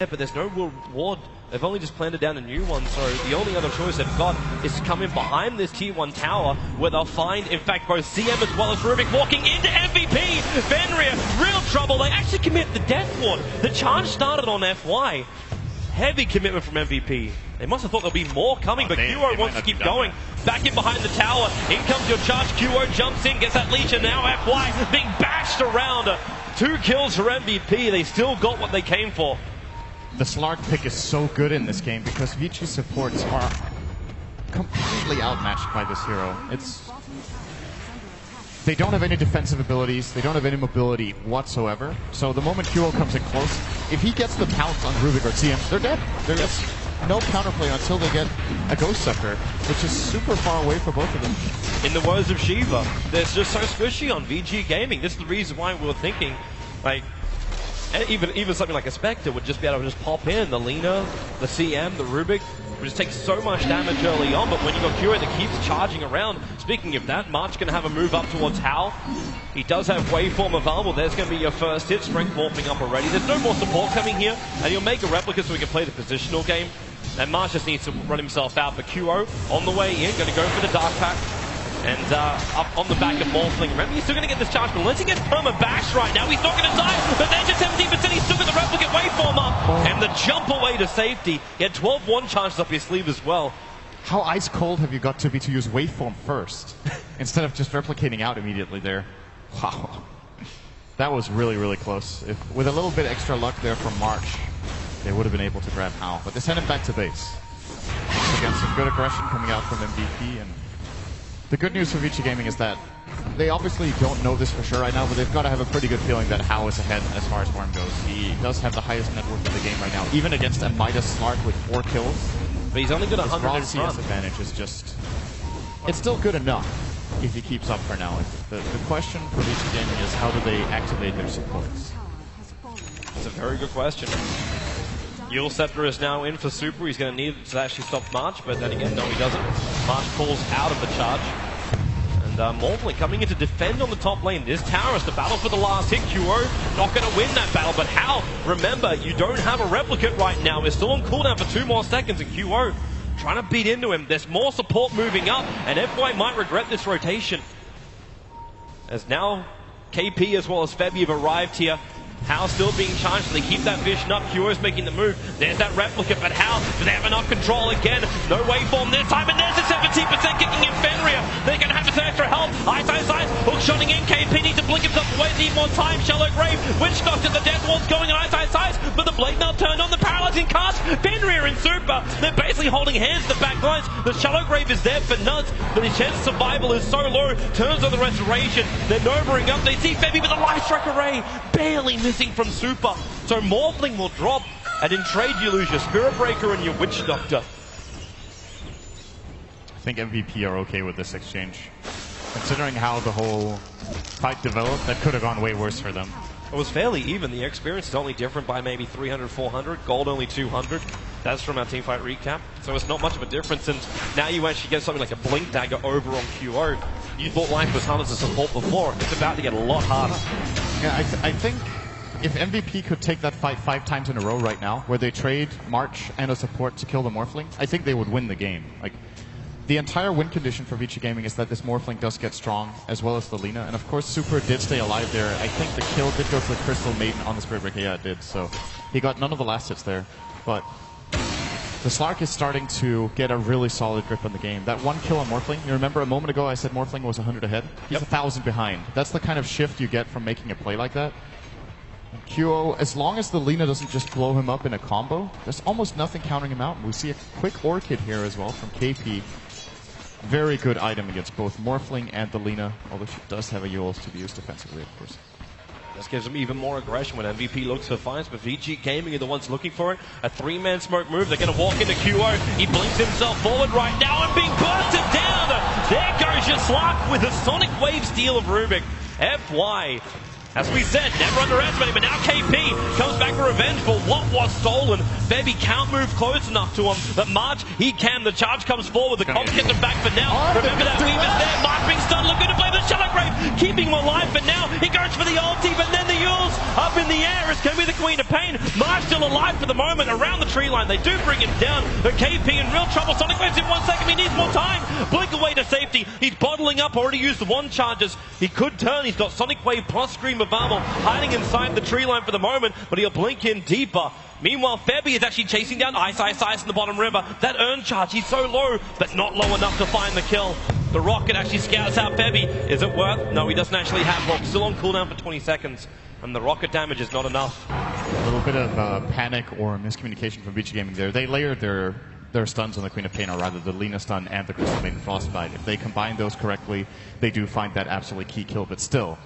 but there's no reward. They've only just planted down a new one, so the only other choice they've got is to come in behind this tier 1 tower, where they'll find, in fact, both CM as well as Rubik walking into MVP. Fenrir, real trouble. They actually commit the death ward. The charge started on FY. Heavy commitment from MVP. They must have thought there'll be more coming, but QO wants to keep going. Back in behind the tower. In comes your charge. QO jumps in, gets that leech, and now FY being bashed around. 2 kills for MVP. They still got what they came for. The Slark pick is so good in this game because Vici supports are completely outmatched by this hero. They don't have any defensive abilities, they don't have any mobility whatsoever. So the moment QO comes in close, if he gets the pounce on Rubik or CM, they're dead. There's no counterplay until they get a Ghost Scepter, which is super far away for both of them. In the words of Shiva, they're just so squishy on VG Gaming. This is the reason why we were thinking, like, and even something like a Spectre would just be able to just pop in. The Lina, the CM, the Rubik would just take so much damage early on, but when you've got QA that keeps charging around, speaking of that, March going to have a move up towards Hal. He does have Waveform available. There's going to be your first hit. Strength morphing up already. There's no more support coming here, and you'll make a replica so we can play the positional game. And March just needs to run himself out. But QO on the way in, going to go for the Dark Pack. And up on the back of Morphling. Remember, he's still going to get this charge, but unless he gets perma-bashed right now, he's not going to die. But there's just 17%, he's still got the replicate waveform up. And the jump away to safety. He had 12-1 charges up his sleeve as well. How ice cold have you got to be to use waveform first, instead of just replicating out immediately there? Wow. That was really, really close. With a little bit extra luck there from March, they would have been able to grab Hal. But they send him back to base. Again, some good aggression coming out from MVP. And the good news for Vici Gaming is that they obviously don't know this for sure right now, but they've got to have a pretty good feeling that Hal is ahead as far as Worm goes. He does have the highest net worth in the game right now, even against a Midas Slark with 4 kills. But he's only got 100 in front. CS advantage is just... It's still good enough if he keeps up for now. The question for Vici Gaming is how do they activate their supports? That's a very good question. Yule Scepter is now in for Super. He's going to need it to actually stop March, but then again, no, he doesn't. March pulls out of the charge. And Morphling coming in to defend on the top lane. This tower is the battle for the last hit. QO not going to win that battle, but Hal, remember, you don't have a replicate right now. We're still on cooldown for 2 more seconds, and QO trying to beat into him. There's more support moving up, and FY might regret this rotation. As now, KP as well as Febby have arrived here. Hal still being charged, so they keep that vision up. QO's making the move. There's that replicate, but Hal, do they have enough control again? No waveform this time, and there's a 70% kicking in Fenrir. They're going to have some extra help. Ice, hook shotting in. KP needs to blink himself away, need more time. Shallow Grave, Witch Doctor, the Death Ward's going on Ice, but the Blade Mail turned on, the paralyzing cast. Fenrir in Super. They're basically holding hands to the back lines. The Shallow Grave is there for nuts, but his chance of survival is so low. Turns on the Restoration. They're novering up. They see Febby with a Light Strike Array. Barely missing from Super. So Morphling will drop, and in trade you lose your Spirit Breaker and your Witch Doctor. I think MVP are okay with this exchange. Considering how the whole fight developed, that could have gone way worse for them. It was fairly even. The experience is only different by maybe 300, 400. Gold only 200. That's from our teamfight recap. So it's not much of a difference. And now you actually get something like a Blink Dagger over on QO. You thought life was hard as a support before. It's about to get a lot harder. Yeah, I think if MVP could take that fight 5 times in a row right now, where they trade March and a support to kill the Morphling, I think they would win the game. Like, the entire win condition for Vici Gaming is that this Morphling does get strong, as well as the Lina. And of course, Super did stay alive there. I think the kill did go to the Crystal Maiden on the Spirit Breaker. Yeah, it did. So he got none of the last hits there. But the Slark is starting to get a really solid grip on the game. That 1 kill on Morphling, you remember a moment ago I said Morphling was 100 ahead? He's 1,000 behind. That's the kind of shift you get from making a play like that. And QO, as long as the Lina doesn't just blow him up in a combo, there's almost nothing countering him out. We see a quick Orchid here as well from KP. Very good item against both Morphling and the Lina, although she does have a Eul's to be used defensively, of course. This gives them even more aggression when MVP looks for fights, but VG Gaming are the ones looking for it. A 3-man smoke move. They're going to walk into QO. He blinks himself forward right now and being bursted down. There goes your Slark with a Sonic Wave steal of Rubik. FY As we said, never underestimate him, but now KP comes back for revenge for what was stolen. Baby can't move close enough to him, but March, he can. The charge comes forward, the comps get them back for now. Remember that Weave is there, March being stunned, looking to play the Shallow Grave, keeping him alive, but now he goes for the ulti, but then the Yule's up in the air. It's going to be the Queen of Pain. March still alive for the moment, around the tree line. They do bring him down, but KP in real trouble. Sonic Wave's in 1 second, he needs more time. Blink away to safety. He's bottling up, already used the one charges. He could turn, he's got Sonic Wave plus Scream of Armor hiding inside the tree line for the moment, but he'll blink in deeper. Meanwhile, Febby is actually chasing down Ice in the bottom river. That urn charge, he's so low, but not low enough to find the kill. The rocket actually scouts out Febby. Is it worth? No, he doesn't actually have Rock. Still on cooldown for 20 seconds, and the rocket damage is not enough. A little bit of panic or miscommunication from VG Gaming there. They layered their stuns on the Queen of Pain, or rather the Lina stun and the Crystal Maiden Frostbite. If they combine those correctly, they do find that absolutely key kill, but still,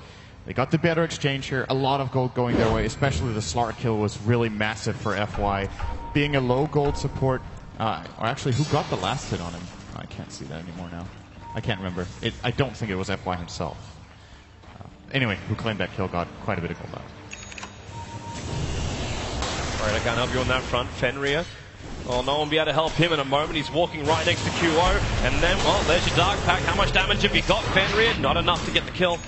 they got the better exchange here. A lot of gold going their way, especially the Slark kill was really massive for FY. Being a low gold support, or actually, who got the last hit on him? I can't see that anymore now. I can't remember. I don't think it was FY himself. Anyway, who claimed that kill got quite a bit of gold out. Alright, I can't help you on that front. Fenrir. Oh, no one will be able to help him in a moment. He's walking right next to QO. And then, well, there's your Dark Pack. How much damage have you got, Fenrir? Not enough to get the kill.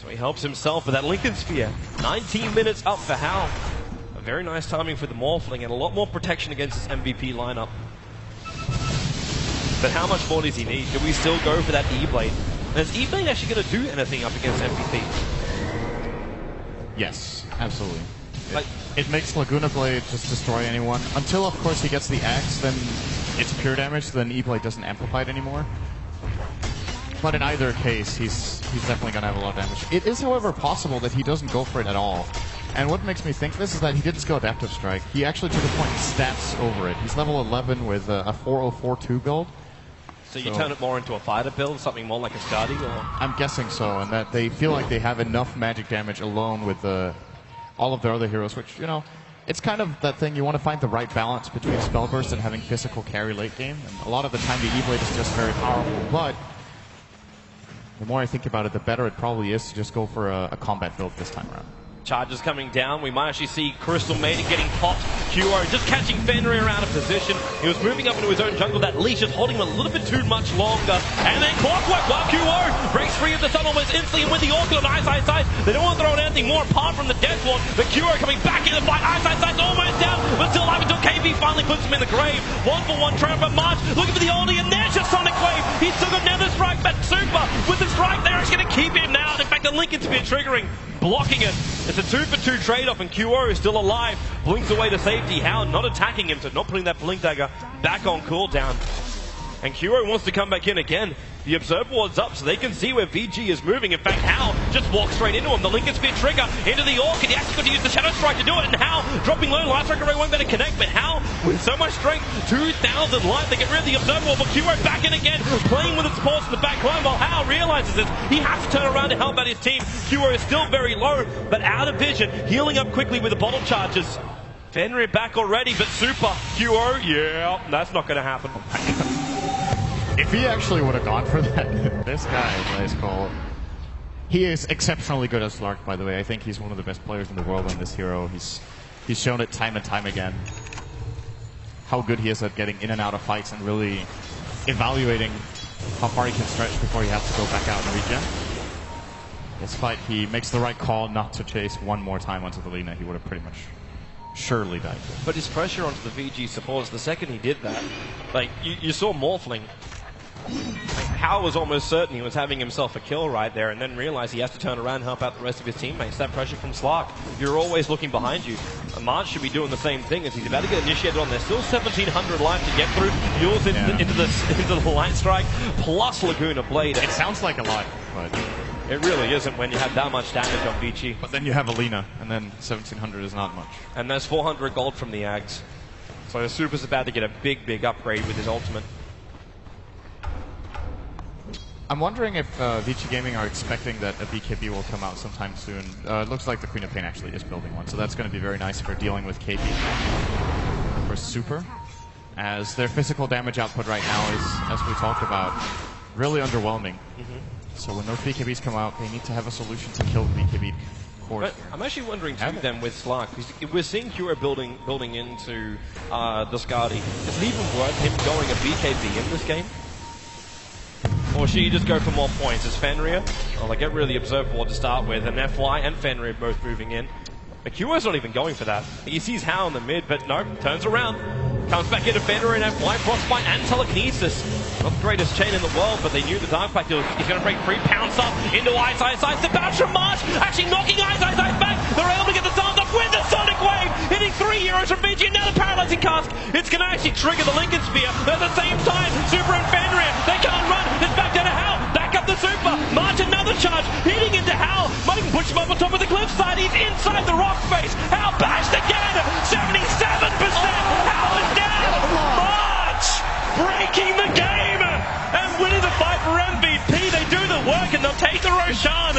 So he helps himself with that Lincoln Sphere. 19 minutes up for Hal. A very nice timing for the Morphling and a lot more protection against his MVP lineup. But how much more does he need? Do we still go for that E-Blade? And is E-Blade actually going to do anything up against MVP? Yes, absolutely. Like, it makes Laguna Blade just destroy anyone. Until, of course, he gets the axe, then it's pure damage, then E-Blade doesn't amplify it anymore. But in either case, he's definitely going to have a lot of damage. It is, however, possible that he doesn't go for it at all. And what makes me think this is that he didn't skill Adaptive Strike. He actually took a point stats over it. He's level 11 with a 4042 build. So you turn it more into a fighter build, something more like a Skadi? Or? I'm guessing so, and that they feel like they have enough magic damage alone with all of their other heroes, which, you know, it's kind of that thing, you want to find the right balance between Spell Burst and having physical carry late game. And a lot of the time the E-Blade is just very powerful, but the more I think about it, the better it probably is to just go for a combat build this time around. Charges coming down. We might actually see Crystal Maiden getting popped. QO just catching Fenrir out of position. He was moving up into his own jungle. That leash is holding him a little bit too much longer. And then Clockwork while QO breaks free of the sun almost instantly. And with the Orchid on Ice, they don't want to throw in anything more apart from the Death Ward. But QO coming back in the fight. Ice's almost down, but still alive until KP finally puts him in the grave. 1-for-1 trying for March. Looking for the oldie, and there's your Sonic Wave. He's still got Nether Strike, but Super with the strike there is going to keep him now. In fact, the Lincoln Sphere triggering, blocking it. It's a 2-for-2 trade-off, and QO is still alive. Blinks away to safety. Hal not attacking him, so not putting that Blink Dagger back on cooldown. And QO wants to come back in again. The Observer Ward's up, so they can see where VG is moving. In fact, Hal just walks straight into him. The Lincoln Sphere trigger into the Orchid. He actually got to use the Shadow Strike to do it, and Hal dropping low. Light Strike Array won't be able to connect, but Hal, with so much strength, 2,000 life, they get rid of the Observer Ward, but QO back in again, playing with its paws in the back line, while Hal realizes this. He has to turn around to help out his team. QO is still very low, but out of vision, healing up quickly with the bottle charges. Fenrir back already, but Super. QO, yeah, that's not going to happen. If he actually would have gone for that, this guy is nice call. He is exceptionally good as Lark, by the way. I think he's one of the best players in the world on this hero. He's shown it time and time again. How good he is at getting in and out of fights and really evaluating how far he can stretch before he has to go back out and regen. This fight, he makes the right call not to chase one more time onto the Lina. He would have pretty much surely died. But his pressure onto the VG supports, the second he did that, like, you saw Morphling. Hal was almost certain he was having himself a kill right there, and then realized he has to turn around and help out the rest of his teammates. That pressure from Slark. You're always looking behind you. March should be doing the same thing as he's about to get initiated on. There's still 1,700 life to get through. Yule's into the Light Strike, plus Laguna Blade. It sounds like a lot, but it really isn't when you have that much damage on VG. But then you have Alina, and then 1,700 is not much. And there's 400 gold from the Ags. So the Super's about to get a big upgrade with his ultimate. I'm wondering if VG Gaming are expecting that a BKB will come out sometime soon. It looks like the Queen of Pain actually is building one, so that's going to be very nice for dealing with KP. For Super, as their physical damage output right now is, as we talked about, really underwhelming. So when those BKBs come out, they need to have a solution to kill the BKB cores. But I'm actually wondering too then with Slark, because if we're seeing Hero building into the Skadi, is it even worth him going a BKB in this game? Or should he just go for more points? Is Fenrir? Well, they get really Observe Ward to start with, and FY and Fenrir both moving in. But QO's not even going for that. He sees Hao in the mid, but no, turns around. Comes back into Fenrir and FY, Frostbite and Telekinesis. Not the greatest chain in the world, but they knew the Dark Pact is going to break free. Pounce up into Ice. The bounce from March, actually knocking Ice back. They're able to get the sound off with the Sonic Wave, hitting 3 heroes from VG. Now the Paralyzing Cask. It's going to actually trigger the Lincoln Sphere. At the same time, Super and Fenrir, they can't run. It's back down to Hao. Back up the Super. March another charge, hitting into Hao. Might even push him up on top of the cliffside. He's inside the rock space. Hao bashed again. 77%. Hao is down. March breaking the game and winning the fight for MVP. They do the work and they'll take the Roshan.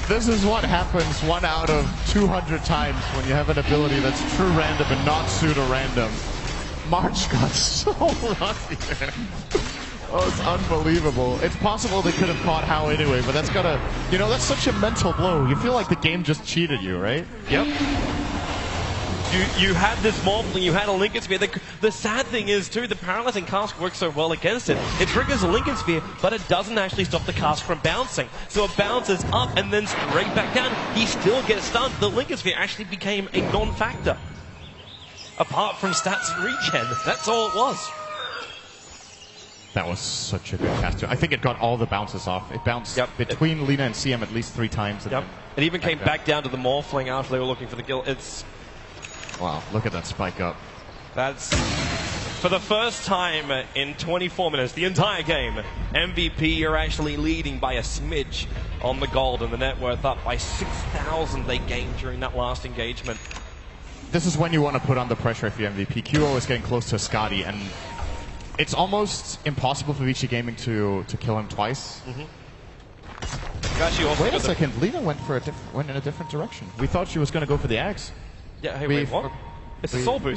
This is what happens 1 out of 200 times when you have an ability that's true random and not pseudo-random. March got so lucky there. Oh, it's unbelievable. It's possible they could have caught Hao anyway, but that's gotta, you know, that's such a mental blow. You feel like the game just cheated you, right? Yep. You had this Morphling, you had a Lincoln Sphere. The sad thing is, too, the Paralyzing Cask works so well against it. It triggers a Lincoln Sphere, but it doesn't actually stop the cask from bouncing. So it bounces up and then straight back down. He still gets stunned. The Lincoln Sphere actually became a non-factor. Apart from stats and regen. That's all it was. That was such a good cast. I think it got all the bounces off. It bounced between Lina and CM at least 3 times. Yep. It even came back down to the Morphling after they were looking for the kill. It's... Wow, look at that spike up. That's... For the first time in 24 minutes, the entire game, MVP are actually leading by a smidge on the gold, and the net worth up by 6,000 they gained during that last engagement. This is when you want to put on the pressure if you're MVP. QO is getting close to Skadi, and it's almost impossible for VG Gaming to kill him twice. Wait a second, Lina went in a different direction. We thought she was going to go for the axe. Yeah, hey, wait, what? It's a soul boost.